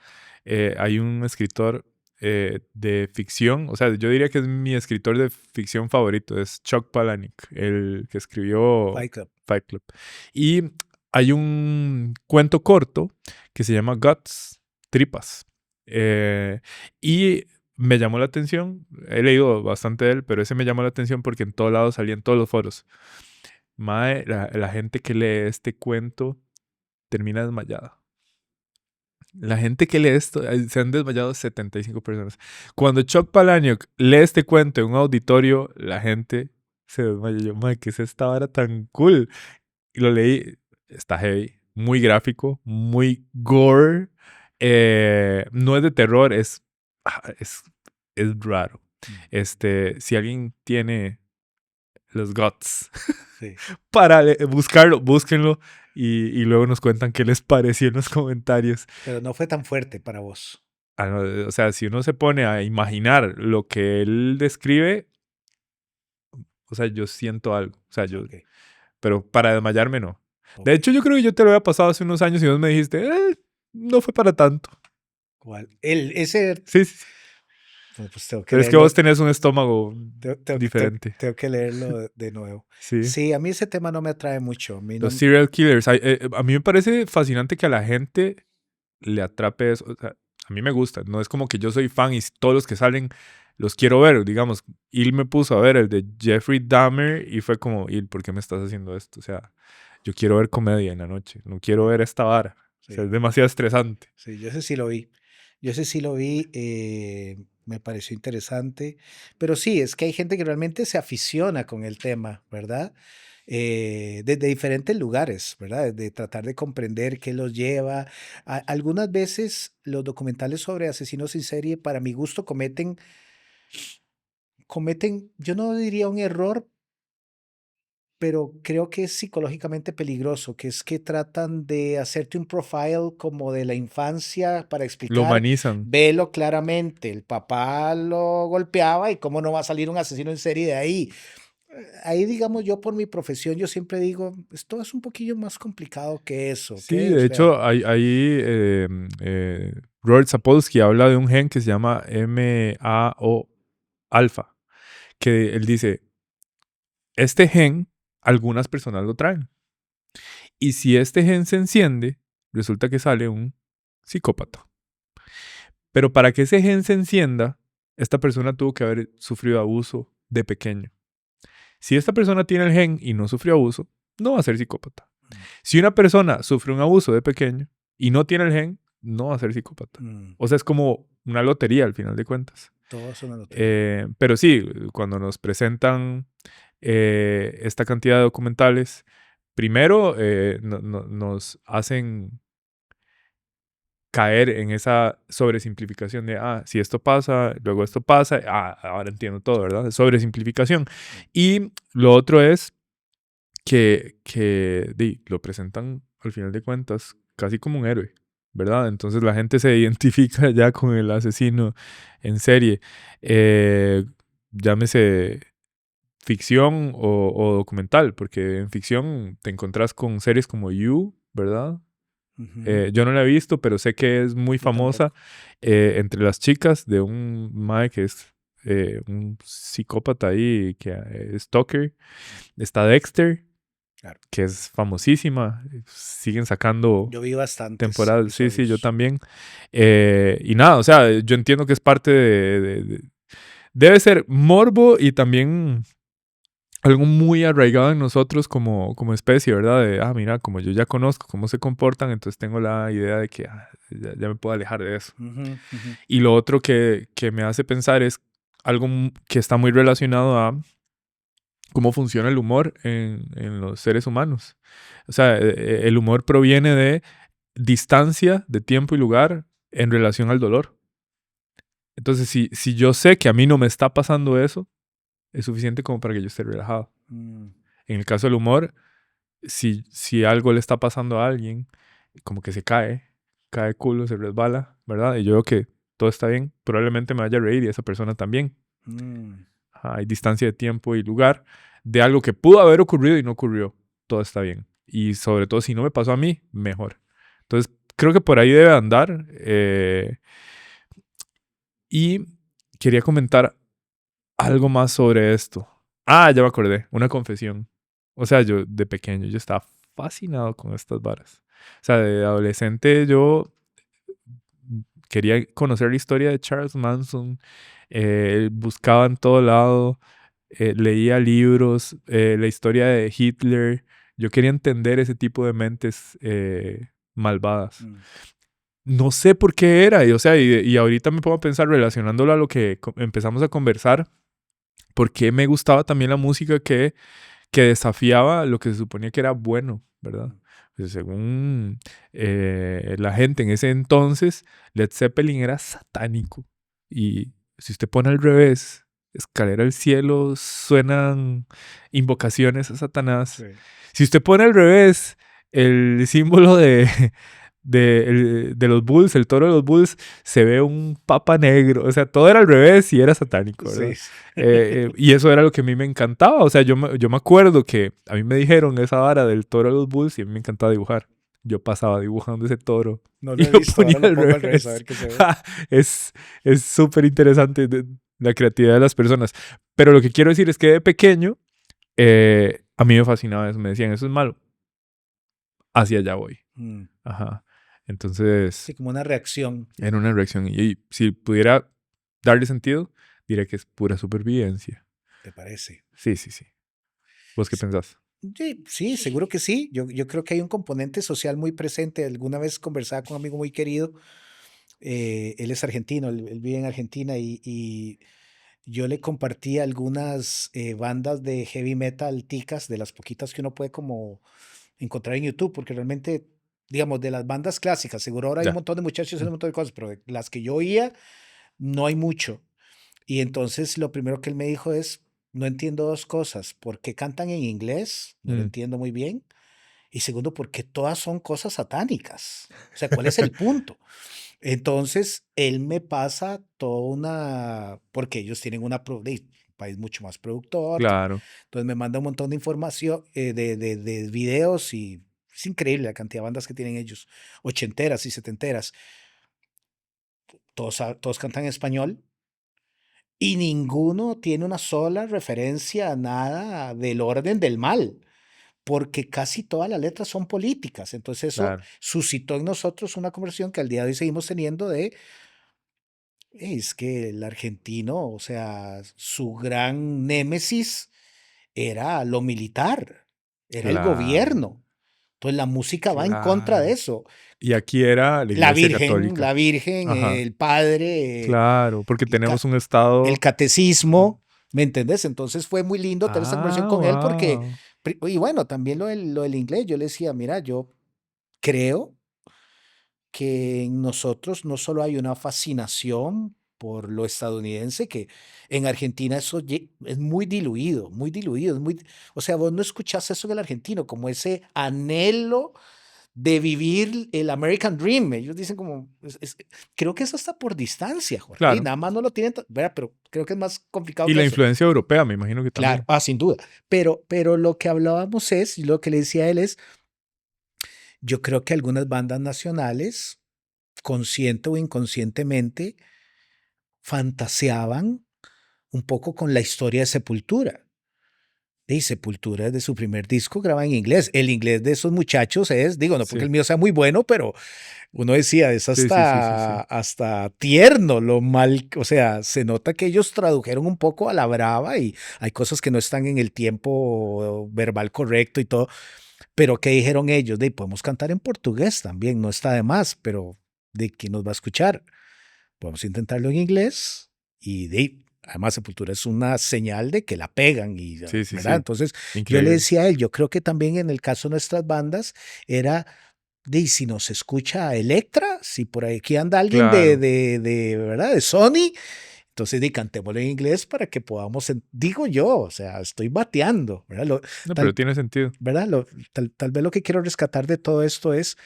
hay un escritor de ficción, o sea, yo diría que es mi escritor de ficción favorito, es Chuck Palahniuk, el que escribió Fight Club. Fight Club. Y hay un cuento corto que se llama Guts, Tripas. Eh, y me llamó la atención, he leído bastante de él, pero ese me llamó la atención porque en todos lados salía en todos los foros. Mae, la gente que lee este cuento termina desmayada. La gente que lee esto, se han desmayado 75 personas. Cuando Chuck Palahniuk lee este cuento en un auditorio, la gente se desmaya. Yo, madre, ¿qué es esta vara tan cool? Y lo leí, está heavy, muy gráfico, muy gore. No es de terror, es, es raro. Si alguien tiene los guts Sí. para buscarlo, búsquenlo y luego nos cuentan qué les pareció en los comentarios. Pero no fue tan fuerte para vos. O sea, si uno se pone a imaginar lo que él describe, o sea, yo siento algo. O sea, Ok, pero para desmayarme no. De ok. hecho, yo creo que yo te lo había pasado hace unos años y vos me dijiste, no fue para tanto. ¿Cuál? Ese, Sí, sí, sí. pues tengo que Pero es que leerlo. vos tenés un estómago diferente. Tengo que leerlo de nuevo. Sí. Sí, a mí ese tema no me atrae mucho. A mí Los no. serial killers. A mí me parece fascinante que a la gente le atrape eso. O sea, a mí me gusta. No es como que yo soy fan y todos los que salen los quiero ver. Digamos, Il me puso a ver el de Jeffrey Dahmer y fue como, Il, ¿por qué me estás haciendo esto? O sea, yo quiero ver comedia en la noche. No quiero ver esta vara. O sea, Sí, es demasiado estresante. sí, yo ese sí lo vi. Yo ese sí lo vi, me pareció interesante. Pero sí, es que hay gente que realmente se aficiona con el tema, ¿verdad? Desde diferentes lugares, ¿verdad? De tratar de comprender qué los lleva. Algunas veces los documentales sobre asesinos en serie, para mi gusto, cometen, yo no diría un error, pero creo que es psicológicamente peligroso, que es que tratan de hacerte un profile como de la infancia para Lo explicar, humanizan. velo claramente, el papá lo golpeaba y cómo no va a salir un asesino en serie de ahí. Ahí, digamos, yo por mi profesión, yo siempre digo, esto es un poquillo más complicado que eso, ¿ok? Sí, O de sea, hecho, Robert Sapolsky habla de un gen que se llama MAO alfa, que él dice, este gen, algunas personas lo traen. Y si este gen se enciende, resulta que sale un psicópata. Pero para que ese gen se encienda, esta persona tuvo que haber sufrido abuso de pequeño. Si esta persona tiene el gen y no sufrió abuso, no va a ser psicópata. mm, Si una persona sufre un abuso de pequeño y no tiene el gen, no va a ser psicópata. mm, O sea, es como una lotería al final de cuentas. todo es una lotería. Pero sí, cuando nos presentan esta cantidad de documentales, primero nos hacen caer en esa sobresimplificación de, si esto pasa, luego esto pasa, ahora entiendo todo, ¿verdad? Sobresimplificación. Y lo otro es que lo presentan al final de cuentas casi como un héroe, ¿verdad? Entonces la gente se identifica ya con el asesino en serie. Llámese ficción o documental, porque en ficción te encontrás con series como You, ¿verdad? Ujú, Yo no la he visto, pero sé que es muy yo famosa tampoco. entre las chicas de un mae que es un psicópata ahí, que es stalker. Está Dexter, Claro. que es famosísima. Siguen sacando Yo vi bastantes temporadas. Sí, sí, yo episodios. también. Y nada, o sea, yo entiendo que es parte debe ser morbo y también algo muy arraigado en nosotros como especie, ¿verdad? Mira, como yo ya conozco cómo se comportan, entonces tengo la idea de que ya me puedo alejar de eso. Ujú, ujú. Y lo otro que me hace pensar es algo que está muy relacionado a cómo funciona el humor en los seres humanos. O sea, el humor proviene de distancia, de tiempo y lugar en relación al dolor. Entonces, si yo sé que a mí no me está pasando eso, es suficiente como para que yo esté relajado. Mm, En el caso del humor, si algo le está pasando a alguien, como que se cae culo, se resbala, ¿verdad? Y yo veo que todo está bien, probablemente me vaya a reír y esa persona también. mm. Hay distancia de tiempo y lugar de algo que pudo haber ocurrido y no ocurrió. Todo está bien. Y sobre todo, si no me pasó a mí, mejor. Entonces, creo que por ahí debe andar. Y quería comentar algo más sobre esto. Ya me acordé. Una confesión. O sea, yo de pequeño, yo estaba fascinado con estas varas. O sea, de adolescente yo quería conocer la historia de Charles Manson. Buscaba en todo lado. Leía libros, la historia de Hitler. Yo quería entender ese tipo de mentes malvadas. Mm. no sé por qué era. O sea, y ahorita me pongo a pensar relacionándolo a lo que empezamos a conversar, por qué me gustaba también la música que desafiaba lo que se suponía que era bueno, ¿verdad? Pues según la gente en ese entonces, Led Zeppelin era satánico. Y si usted pone al revés, Escalera al cielo, suenan invocaciones a Satanás. Sí. Si usted pone al revés el símbolo de los Bulls, el toro de los Bulls, se ve un papa negro. O sea, todo era al revés y era satánico, Sí. ¿verdad? Y eso era lo que a mí me encantaba. O sea, yo me acuerdo que a mí me dijeron esa vara del toro de los Bulls y a mí me encantaba dibujar. Yo pasaba dibujando ese toro No lo y he lo visto, ponía ahora lo al pongo al revés a revés. ver qué se ve. es es súper interesante la creatividad de las personas. Pero lo que quiero decir es que de pequeño a mí me fascinaba eso. Me decían, eso es malo. Hacia allá voy. Mm. Ajá. Entonces, Sí, como una reacción, era una reacción. Y si pudiera darle sentido, diría que es pura supervivencia. ¿te parece? Sí, sí, sí. ¿Vos qué pensás? Sí, sí, seguro que sí. Yo creo que hay un componente social muy presente. Alguna vez conversaba con un amigo muy querido, él es argentino, él vive en Argentina y yo le compartí algunas bandas de heavy metal ticas, de las poquitas que uno puede como encontrar en YouTube, porque realmente, digamos, de las bandas clásicas, seguro ahora hay un Ya. montón de muchachos Mm. haciendo un montón de cosas, pero de las que yo oía, no hay mucho. Y entonces lo primero que él me dijo es, no entiendo dos cosas, ¿por qué cantan en inglés? No lo Mm. entiendo muy bien. Y segundo, ¿por qué todas son cosas satánicas? O sea, ¿cuál es el punto? Entonces, él me pasa toda una, porque ellos tienen un país mucho más productor, Claro. entonces me manda un montón de información, de videos y es increíble la cantidad de bandas que tienen ellos, ochenteras y setenteras, todos cantan en español y ninguno tiene una sola referencia a nada del orden del mal, porque casi todas las letras son políticas. Entonces eso Claro. suscitó en nosotros una conversación que al día de hoy seguimos teniendo de, es que el argentino, o sea, su gran némesis era lo militar, era el Claro. gobierno. Entonces la música va en contra de Claro. eso. Y aquí era la Iglesia Católica. La Virgen, Ajá. el Padre, Claro, porque el, tenemos ca- un el estado. catecismo, ¿me entendés? Entonces fue muy lindo tener esta conversación Ah, con él porque, wow. y bueno, también lo del inglés, yo le decía, mira, yo creo que en nosotros no solo hay una fascinación por lo estadounidense, que en Argentina eso es muy diluido, o sea, vos no escuchás eso del argentino, como ese anhelo de vivir el American Dream. Ellos dicen como, creo que eso está por distancia, Jorge, y Claro. nada más no lo tienen, ¿verdad? Pero creo que es más complicado Y que la eso. influencia europea, me imagino que Claro, también. sin duda. Pero lo que hablábamos es, y lo que le decía a él es, yo creo que algunas bandas nacionales, consciente o inconscientemente, fantaseaban un poco con la historia de Sepultura. Y Sepultura de su primer disco graba en inglés. El inglés de esos muchachos es, digo, no porque Sí. el mío sea muy bueno, pero uno decía, es Sí, sí, sí, sí, sí. hasta tierno lo mal, o sea, se nota que ellos tradujeron un poco a la brava y hay cosas que no están en el tiempo verbal correcto y todo, pero ¿qué dijeron ellos? De podemos cantar en portugués también, no está de más, pero ¿de quién nos va a escuchar? Podemos intentarlo en inglés y además Sepultura es una señal de que la pegan y, Sí, sí, ¿verdad? sí. Entonces yo le Increíble. decía a él, yo creo que también en el caso de nuestras bandas era si nos escucha Electra, si por aquí anda alguien Claro. ¿verdad? De Sony, entonces cantémoslo en inglés para que podamos, digo yo, o sea, estoy bateando, ¿verdad? No, pero Tal, tiene sentido. ¿verdad? Tal vez lo que quiero rescatar de todo esto es,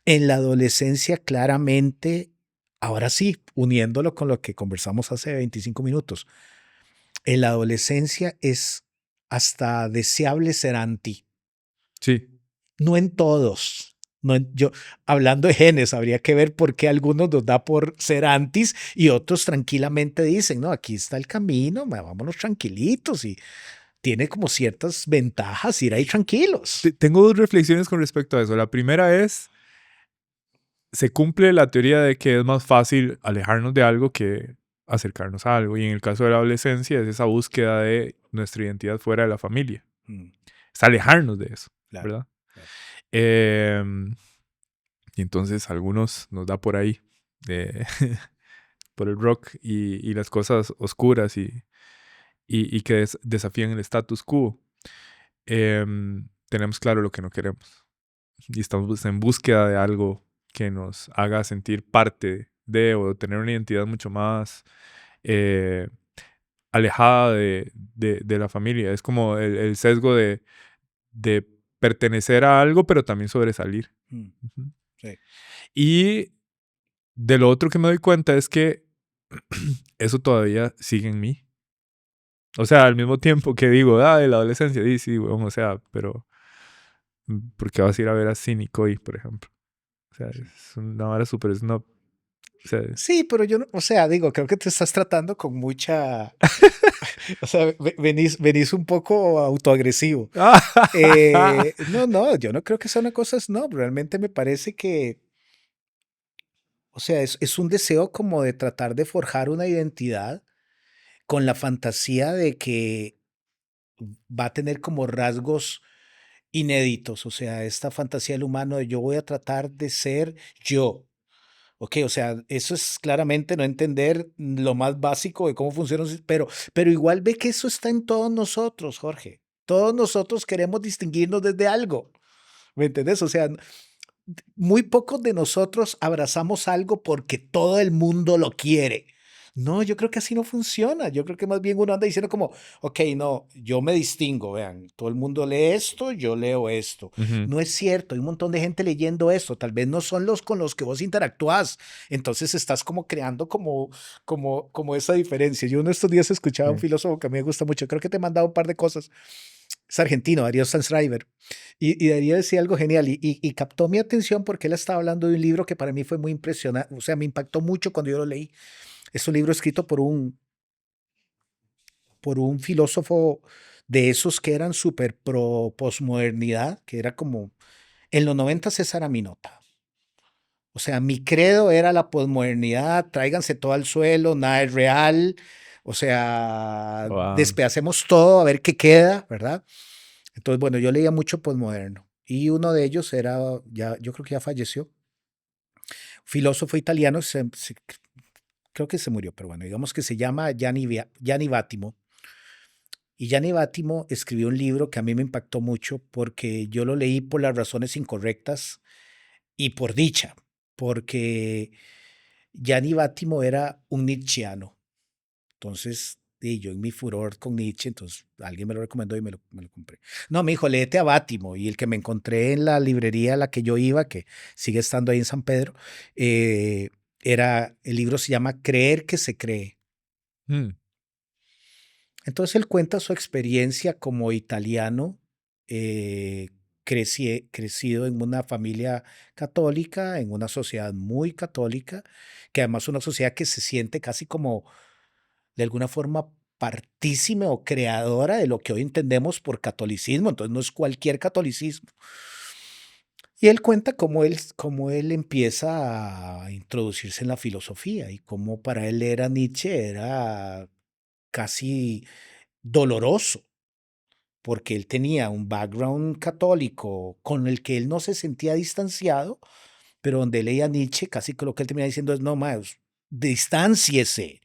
en la adolescencia claramente, ahora sí, uniéndolo con lo que conversamos hace 25 minutos, en la adolescencia es hasta deseable ser anti. Sí. No en todos. No yo, hablando de genes, habría que ver por qué algunos nos da por ser antis y otros tranquilamente dicen, no, aquí está el camino, vámonos tranquilitos y tiene como ciertas ventajas ir ahí tranquilos. Tengo dos reflexiones con respecto a eso. La primera es, se cumple la teoría de que es más fácil alejarnos de algo que acercarnos a algo. Y en el caso de la adolescencia es esa búsqueda de nuestra identidad fuera de la familia. Es alejarnos de eso, Claro, ¿verdad? claro. Em, Y entonces a algunos nos da por ahí, por el rock y las cosas oscuras y que desafían el status quo. Tenemos claro lo que no queremos. Y estamos en búsqueda de algo que nos haga sentir parte de o tener una identidad mucho más eh, alejada de la familia. Es como el sesgo de pertenecer a algo, pero también sobresalir. Mm, Ujú. sí. Y de lo otro que me doy cuenta es que eso todavía sigue en mí. O sea, al mismo tiempo que digo, de la adolescencia, sí, bueno, o sea, pero ¿por qué vas a ir a ver a Cínico y, por ejemplo? O sea, es una vara súper snob. O sea, Sí, pero yo, o sea, digo, creo que te estás tratando con mucha, o sea, venís un poco autoagresivo. No, no, yo no creo que sea una cosa snob, realmente me parece que, o sea, es un deseo como de tratar de forjar una identidad con la fantasía de que va a tener como rasgos inéditos, o sea, esta fantasía del humano de yo voy a tratar de ser yo. Ok, o sea, eso es claramente no entender lo más básico de cómo funciona, pero igual ve que eso está en todos nosotros, Jorge. Todos nosotros queremos distinguirnos desde algo. ¿Me entendés? O sea, muy pocos de nosotros abrazamos algo porque todo el mundo lo quiere. No, yo creo que así no funciona. Yo creo que más bien uno anda diciendo como, ok, no, yo me distingo, vean, todo el mundo lee esto, yo leo esto. ujú, No es cierto, hay un montón de gente leyendo esto, tal vez no son los con los que vos interactúas. Entonces estás como creando como esa diferencia. Yo en estos días escuchaba a un sí. filósofo que a mí me gusta mucho, creo que te he mandado un par de cosas. Es argentino, Darío Stanzreiber. Y Darío decía algo genial y captó mi atención porque él estaba hablando de un libro que para mí fue muy impresionante, o sea, me impactó mucho cuando yo lo leí. Es un libro escrito por un filósofo de esos que eran súper pro posmodernidad, que era como, en los 90 esa era mi nota. O sea, mi credo era la posmodernidad, tráiganse todo al suelo, nada es real, o sea, Wow. despedacemos todo a ver qué queda, ¿verdad? Entonces, bueno, yo leía mucho posmoderno y uno de ellos era, ya, yo creo que ya falleció, filósofo italiano, creo que se murió, pero bueno, digamos que se llama Gianni Vattimo. Y Gianni Vattimo escribió un libro que a mí me impactó mucho porque yo lo leí por las razones incorrectas y por dicha, porque Gianni Vattimo era un nietzscheano. Entonces, y yo en mi furor con Nietzsche, entonces alguien me lo recomendó y me lo compré. No, me dijo, léete a Bátimo. Y el que me encontré en la librería a la que yo iba, que sigue estando ahí en San Pedro, el libro se llama Creer que se cree. Mm, Entonces él cuenta su experiencia como italiano, eh, crecido en una familia católica, en una sociedad muy católica, que además es una sociedad que se siente casi como de alguna forma partícime o creadora de lo que hoy entendemos por catolicismo, entonces no es cualquier catolicismo. Y él cuenta cómo él empieza a introducirse en la filosofía y cómo para él leer a Nietzsche era casi doloroso, porque él tenía un background católico con el que él no se sentía distanciado, pero donde leía a Nietzsche, casi que lo que él termina diciendo es, no más, distánciese.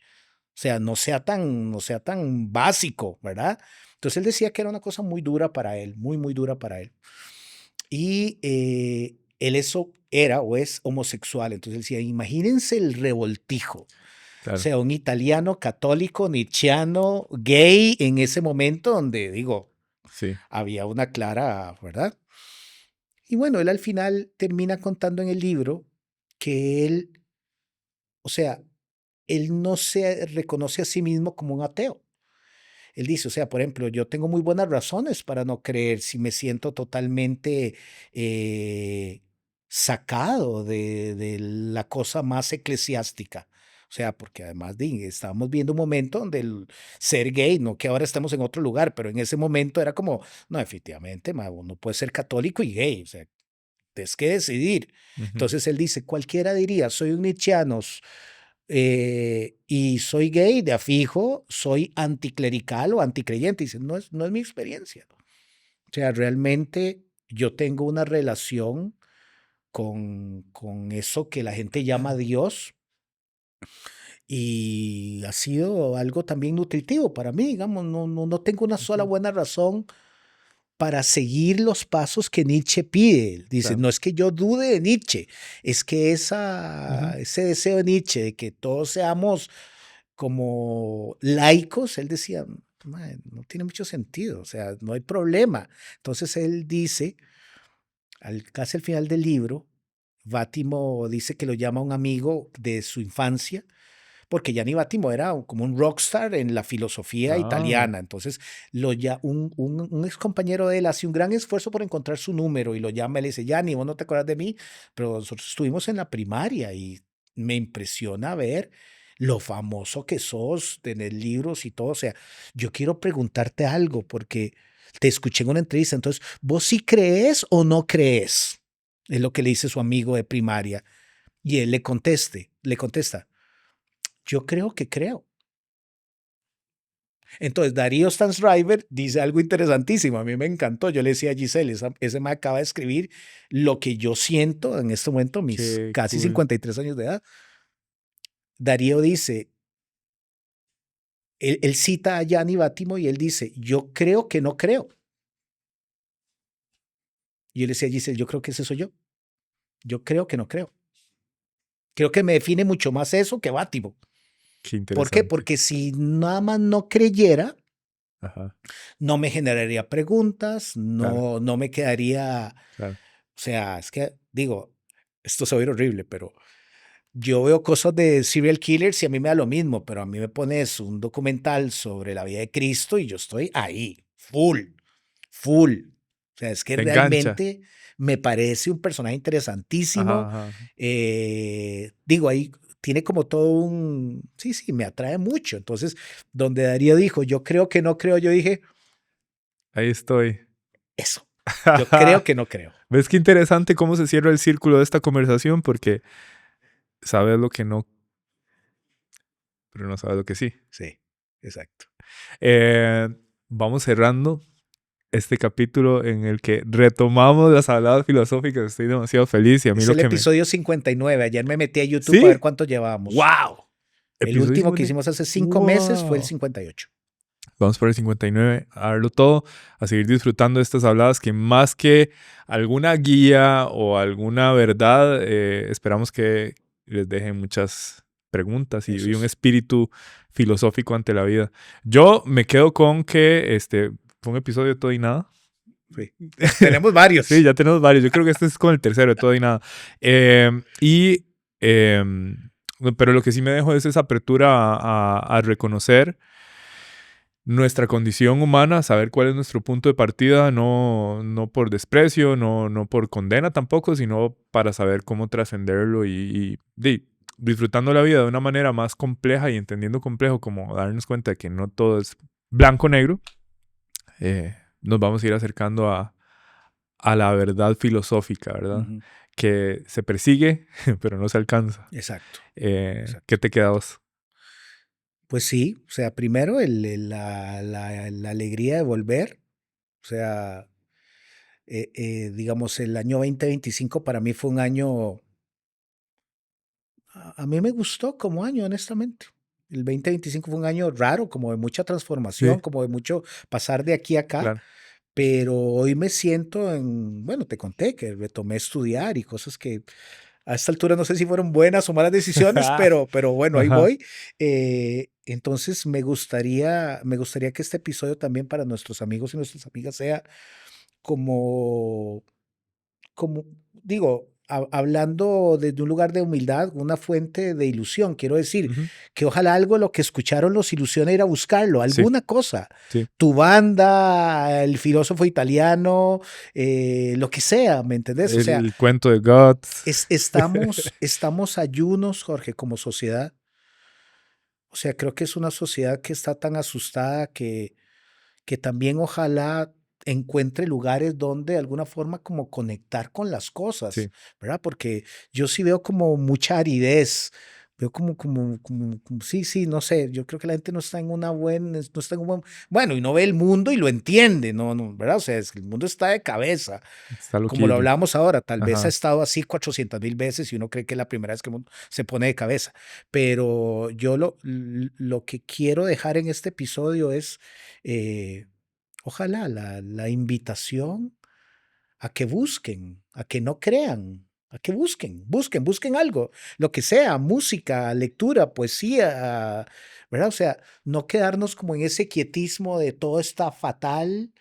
O sea, no sea tan básico, ¿verdad? Entonces él decía que era una cosa muy dura para él, muy, muy dura para él. Y él eso era o es homosexual. Entonces él decía, imagínense el revoltijo. O claro. sea, un italiano católico, nietzscheano, gay en ese momento donde, digo, Sí. había una clara, ¿verdad? Y bueno, él al final termina contando en el libro que él, o sea, él no se reconoce a sí mismo como un ateo. Él dice, o sea, por ejemplo, yo tengo muy buenas razones para no creer si me siento totalmente sacado de la cosa más eclesiástica. O sea, porque además estábamos viendo un momento donde el ser gay, no que ahora estamos en otro lugar, pero en ese momento era como, no, efectivamente, uno puede ser católico y gay, o sea, tienes que decidir. Ujú. Entonces él dice, cualquiera diría, soy un nietzscheano, y soy gay de afijo, soy anticlerical o anticreyente. Dice, no es mi experiencia. O sea, realmente yo tengo una relación con eso que la gente llama Dios. Y ha sido algo también nutritivo para mí, digamos, no tengo una sola Ujú, buena razón para seguir los pasos que Nietzsche pide. Dice, claro. no es que yo dude de Nietzsche, es que Ujú, ese deseo de Nietzsche de que todos seamos como laicos, él decía, "Mae, no tiene mucho sentido, o sea, no hay problema". Entonces él dice, casi al final del libro, Vátimo dice que lo llama un amigo de su infancia, porque Gianni Vattimo era como un rockstar en la filosofía ah, italiana. Entonces, un ex compañero de él hace un gran esfuerzo por encontrar su número y lo llama y le dice, Gianni, vos no te acuerdas de mí, pero nosotros estuvimos en la primaria y me impresiona ver lo famoso que sos, tener libros y todo. O sea, yo quiero preguntarte algo porque te escuché en una entrevista. Entonces, ¿vos sí crees o no crees? Es lo que le dice su amigo de primaria. Y él le contesta, yo creo que creo. Entonces, Darío Stansriver dice algo interesantísimo. A mí me encantó. Yo le decía a Giselle, ese me acaba de escribir lo que yo siento en este momento, mis qué casi cool. 53 años de edad. Darío dice, él cita a Gianni Vattimo y él dice, yo creo que no creo. Y yo le decía a Giselle, yo creo que ese soy yo. Yo creo que no creo. Creo que me define mucho más eso que Vattimo. Qué ¿Por qué? interesante. Porque si nada más no creyera, Ajá, no me generaría preguntas, claro, no me quedaría. claro. O sea, es que digo, esto se va a ir horrible, pero yo veo cosas de serial killers y a mí me da lo mismo, pero a mí me pones un documental sobre la vida de Cristo y yo estoy ahí, full, full. O sea, es que Te engancha. realmente me parece un personaje Ajá, interesantísimo. ajá. Digo, ahí tiene como todo un. Sí, sí, me atrae mucho. Entonces, donde Darío dijo, yo creo que no creo, yo dije, Ahí estoy. eso. Yo creo que no creo. ¿Ves qué interesante cómo se cierra el círculo de esta conversación? Porque sabes lo que no, pero no sabes lo que sí. Sí, exacto. Eh, Vamos cerrando este capítulo en el que retomamos las habladas filosóficas. Estoy demasiado feliz y a mí Es lo el que me... episodio 59. Ayer me metí a YouTube a ver ¿Sí? cuánto llevábamos. ¡Wow! El Episodio último que 50. hicimos hace 5 meses fue el ¡Wow! 58. Vamos por el 59, a darlo todo, a seguir disfrutando de estas habladas que más que alguna guía o alguna verdad, esperamos que les dejen muchas preguntas Eso y un es. espíritu filosófico ante la vida. Yo me quedo con que fue un episodio de todo y nada. Sí. Tenemos Sí, varios. ya tenemos varios. Yo creo que este es con el tercero de todo y nada. Eh, y, eh, pero lo que sí me dejo es esa apertura a reconocer nuestra condición humana, saber cuál es nuestro punto de partida, no por desprecio, no por condena tampoco, sino para saber cómo trascenderlo y disfrutando la vida de una manera más compleja y entendiendo complejo, como darnos cuenta de que no todo es blanco-negro, nos vamos a ir acercando a la verdad filosófica, ¿verdad? Ujú. Que se persigue, pero no se alcanza. Exacto, ¿Qué exacto. te queda a vos? Pues sí, o sea, primero la alegría de volver. O sea, digamos, el año 2025 para mí fue un año, a mí me gustó como año, honestamente. El 2025 fue un año raro, como de mucha Sí, transformación, como de mucho pasar de aquí a acá. claro. Pero hoy me siento bueno, te conté que retomé estudiar y cosas que a esta altura no sé si fueron buenas o malas decisiones, pero bueno, ahí Ajá. voy. Entonces me gustaría que este episodio también para nuestros amigos y nuestras amigas sea como, como digo, hablando desde un lugar de humildad, una fuente de ilusión. Quiero decir Ujú. que ojalá algo lo que escucharon los ilusione ir a buscarlo, Sí, alguna cosa. sí. Tu banda, el filósofo italiano, lo que sea, ¿me entendés? O sea, El cuento de Guts. estamos ayunos, Jorge, como sociedad. O sea, creo que es una sociedad que está tan asustada que también ojalá encuentre lugares donde de alguna forma como conectar con las cosas, Sí. ¿verdad? Porque yo sí veo como mucha aridez, veo sí, sí, no sé, yo creo que la gente no está en no está en un buen, bueno, y no ve el mundo y lo entiende, no, no, ¿verdad? O sea, es que el mundo está de cabeza, Está como lo loquillo. hablamos ahora, tal vez ha Ajá. estado así 400,000 veces y uno cree que es la primera vez que el mundo se pone de cabeza, pero yo lo que quiero dejar en este episodio es, eh, ojalá la invitación a que busquen, a que no crean, a que busquen algo, lo que sea, música, lectura, poesía, ¿verdad? O sea, no quedarnos como en ese quietismo de todo está fatal,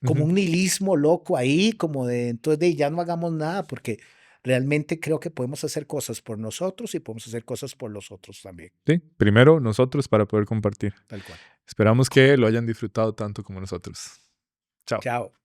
como Ujú. un nihilismo loco ahí, como de entonces de ya no hagamos nada, porque realmente creo que podemos hacer cosas por nosotros y podemos hacer cosas por los otros también, Sí, primero nosotros para poder compartir. tal cual. Esperamos que lo hayan disfrutado tanto como nosotros. Chao. Chao.